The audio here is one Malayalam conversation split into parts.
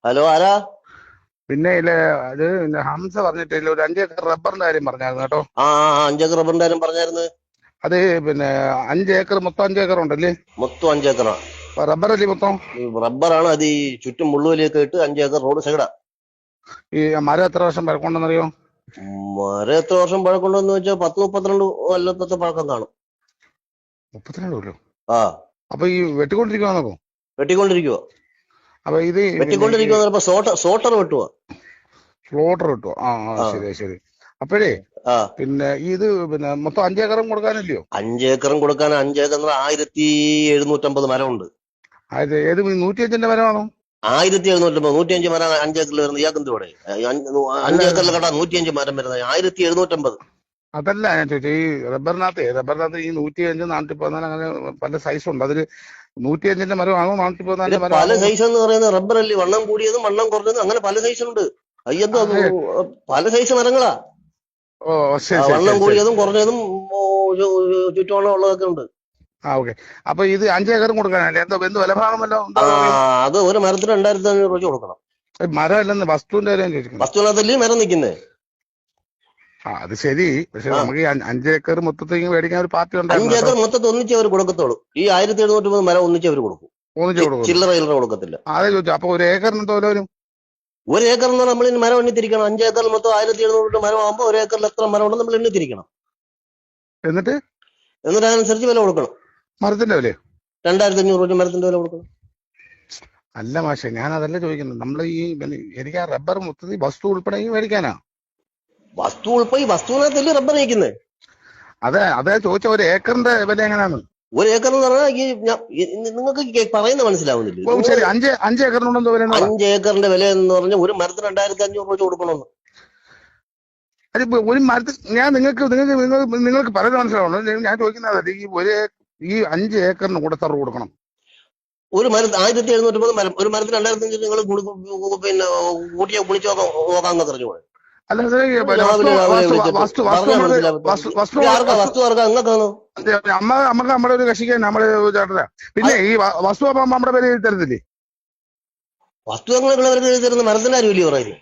ഹലോ, ആരാ? പിന്നെ ഇല്ല, അത് ഹംസ പറഞ്ഞിട്ടില്ല, ഒരു 5 ഏക്കർ റബ്ബറിന്റെ കാര്യം പറഞ്ഞായിരുന്നു കേട്ടോ. ആ 5 ഏക്കർ റബ്ബറിന്റെ കാര്യം പറഞ്ഞായിരുന്നു. അത് പിന്നെ 5 ഏക്കർ, മൊത്തം 5 ഏക്കർ ഉണ്ടല്ലേ? മൊത്തം 5 ഏക്കറാ. റബ്ബറല്ലേ മൊത്തം? റബ്ബറാണ്. അത് ഈ ചുറ്റും മുള്ളുവലിയൊക്കെ ഇട്ട് 5 ഏക്കർ റോഡ് സൈഡാ. ഈ മരം എത്ര വർഷം പഴക്കമുണ്ടെന്നറിയോ? മരം എത്ര വർഷം പഴക്കമുണ്ടെന്ന് വെച്ചാൽ 10-32 കൊല്ലത്തെ പഴക്കം കാണും. 32 കൊല്ലോ? ആ, അപ്പൊ ഈ വെട്ടിക്കൊണ്ടിരിക്കുവാന്നോ? വെട്ടിക്കൊണ്ടിരിക്കുവോ? അപ്പൊ ഇത് പിന്നെ ഈ വെട്ടിക്കൊണ്ടിരിക്കുവോ? സോട്ടർ വെട്ടുവോ? ഫ്ലോട്ടർ കിട്ടുമോ? ആ ശരി ശരി. അപ്പോഴേ ആ പിന്നെ ഇത് പിന്നെ മൊത്തം 5 ഏക്കറും കൊടുക്കാനില്ലയോ? 5 ഏക്കറും കൊടുക്കാൻ 5 ഏക്കർ 1750 മരമുണ്ട്. അത് ഏത് 105ന്റെ മരമാണോ? 1750, 105 മരം 5 ഏക്കറിൽ വരുന്നത്. ഇയാൾക്ക് ഇവിടെ അല്ല 5 ഏക്കറിൽ കേട്ടാ 105 മരം വരുന്നത് 1750. അതല്ല ഞാൻ ചോദിച്ചത്, ഈ റബ്ബറിനകത്ത് ഈ 105, 414 അങ്ങനെ പല സൈസ് ഉണ്ട്. അതില് 105ന്റെ മരമാണോ പിന്നെ 414ന്റെ പല മരമാണോ? സൈസ് എന്ന് പറയുന്നത് റബ്ബർ അല്ലേ, വണ്ണം കൂടിയതും വണ്ണം കുറഞ്ഞതും അങ്ങനെ പല സൈസ് ഉണ്ട്. അയ്യന്തോ അത് ആ, പല സൈസ് മരങ്ങളാ. ഓ ശരി ശരി വണ്ണം ശരി ശരി. കൂടിയതും കുറഞ്ഞതും ചുറ്റോളം ഉള്ളതൊക്കെ ഉണ്ട്. ഓക്കെ. അപ്പൊ ഇത് 5 ഏക്കറും കൊടുക്കാനല്ലേ? എന്തോ എന്ത് വിലഭാഗം വല്ലോ ആ, ഉണ്ടോ അറിയോ? അത് ഒരു മരത്തിന് 2500 രൂപ കൊടുക്കണം. മരം അല്ലെന്ന്, വസ്തുവിന്റെ കാര്യം ചോദിക്കുന്നത്. വസ്തുവിനകത്തല്ലേ മരം നിൽക്കുന്നത്. അത് ശരി. പക്ഷെ ആ, നമുക്ക് ഈ 5 ഏക്കർ മൊത്തത്തിൽ മേടിക്കാൻ ഒരു പാർട്ടി ഉണ്ടായിരുന്നു 5 കേട്ടോ. ഏക്കർ മൊത്തത്തിൽ ഒന്നിച്ച് അവർ കൊടുക്കത്തുള്ളൂ. ഈ 1750 മരം ഒന്നിച്ച് അവർ കൊടുക്കും. ഒന്നിച്ച് കൊടുക്കുള്ളൂ. ചില്ലറ ചില്ലറ കൊടുക്കത്തില്ല. അതെ ചോദിച്ചു. അപ്പൊ ഒരു ഏക്കറിന് എന്തോ വില വരും? ഒരു ഏക്കർ എന്ന് പറഞ്ഞാൽ നമ്മൾ ഇനി മരം എണ്ണിത്തിരിക്കണം. 5 ഏക്കറിൽ മൊത്തം 1700 മരം ആകുമ്പോൾ ഒരു ഏക്കറിൽ എത്ര മരം ഉണ്ടെന്ന് നമ്മൾ എണ്ണിത്തിരിക്കണം. എന്നിട്ട് അതിനനുസരിച്ച് വില കൊടുക്കണം. മരത്തിന്റെ വിലയോ? 2500 രൂപ മരത്തിന്റെ വില കൊടുക്കണം. അല്ല മാഷെ, ഞാൻ അതല്ല ചോദിക്കുന്നത്. നമ്മൾ എനിക്ക് ആ റബ്ബർ മൊത്തത്തിൽ വസ്തു ഉൾപ്പെടെ മേടിക്കാനാ. വസ്തു ഉൾപ്പെടെ ഈ വസ്തുവിനകത്തല്ലേ റബ്ബർ നിൽക്കുന്നത്. അതെ ചോദിച്ച, ഒരു ഏക്കറിന്റെ വില എങ്ങനെയാണ്? ഒരു ഏക്കർ എന്ന് പറഞ്ഞാൽ നിങ്ങൾക്ക് പറയുന്ന മനസ്സിലാവുന്നില്ല. ഓ ശരി. 5 ഏക്കറിനുണ്ടെന്തോ വില? 5 ഏക്കറിന്റെ വില എന്ന് പറഞ്ഞാൽ ഒരു മരത്തിന് 2500 രൂപ കൊടുക്കണമെന്ന്. അതിപ്പോ ഒരു മരത്തിൽ നിങ്ങൾക്ക് പറയുന്നത് മനസ്സിലാവണം. ഞാൻ ചോദിക്കുന്നത് ഈ 5 ഏക്കറിന് കൂടെ എത്ര കൊടുക്കണം? ഒരു മരത്തിന് 1750 മരം, ഒരു മരത്തിന് 2500 നിങ്ങൾ പിന്നെ കൂട്ടിയോ കുളിച്ചോ നോക്കാമെന്ന് പറഞ്ഞു. അല്ല സാറേ, രാവിലെ വിളിച്ചിട്ട് പറഞ്ഞാൽ വസ്തു ആർക്കാ നിങ്ങൾക്കാണോ? നമുക്ക് നമ്മുടെ ഒരു കക്ഷിക്ക് നമ്മള് ചേട്ടനാ. പിന്നെ ഈ വസ്തു അപ്പൊ നമ്മുടെ പേര് എഴുതി തരത്തില്ലേ? വസ്തു നിങ്ങളവർക്ക് എഴുതി തരുന്ന മരത്തിന്റെ ആരും ഇല്ലയോ പറയുന്നത്?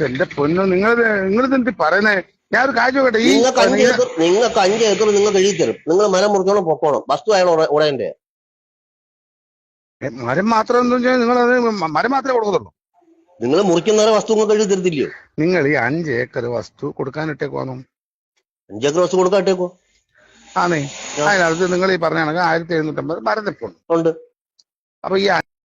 എന്റെ പൊന്നു, നിങ്ങൾ എന്ത് പറയുന്നേ? ഞാൻ ഒരു കാര്യം കേട്ടെ. നിങ്ങൾക്ക് 5 ഏക്കർ നിങ്ങൾക്ക് എഴുതി തരും. നിങ്ങൾ മരം മുറിച്ചോണം, പൊക്കോണം. വസ്തു അയാൾ ഉടയന്റെ. മരം മാത്രം നിങ്ങൾ മരം മാത്രമേ കൊടുക്കത്തുള്ളൂ? നിങ്ങൾ മുറിക്കുന്നവരെ വസ്തു നിങ്ങൾക്ക് എഴുതി തരത്തില്ലയോ? നിങ്ങൾ ഈ 5 ഏക്കർ വസ്തു കൊടുക്കാനിട്ടേക്കോന്നോ? 5 ഏക്കർ വസ്തു കൊടുക്കാട്ടേക്കോ? ആണേ. അതിനകത്ത് നിങ്ങൾ ഈ പറഞ്ഞ കണക്ക് 1750 മരം നിൽപ്പുണ്ട്. ഉണ്ട്. അപ്പൊ ഈ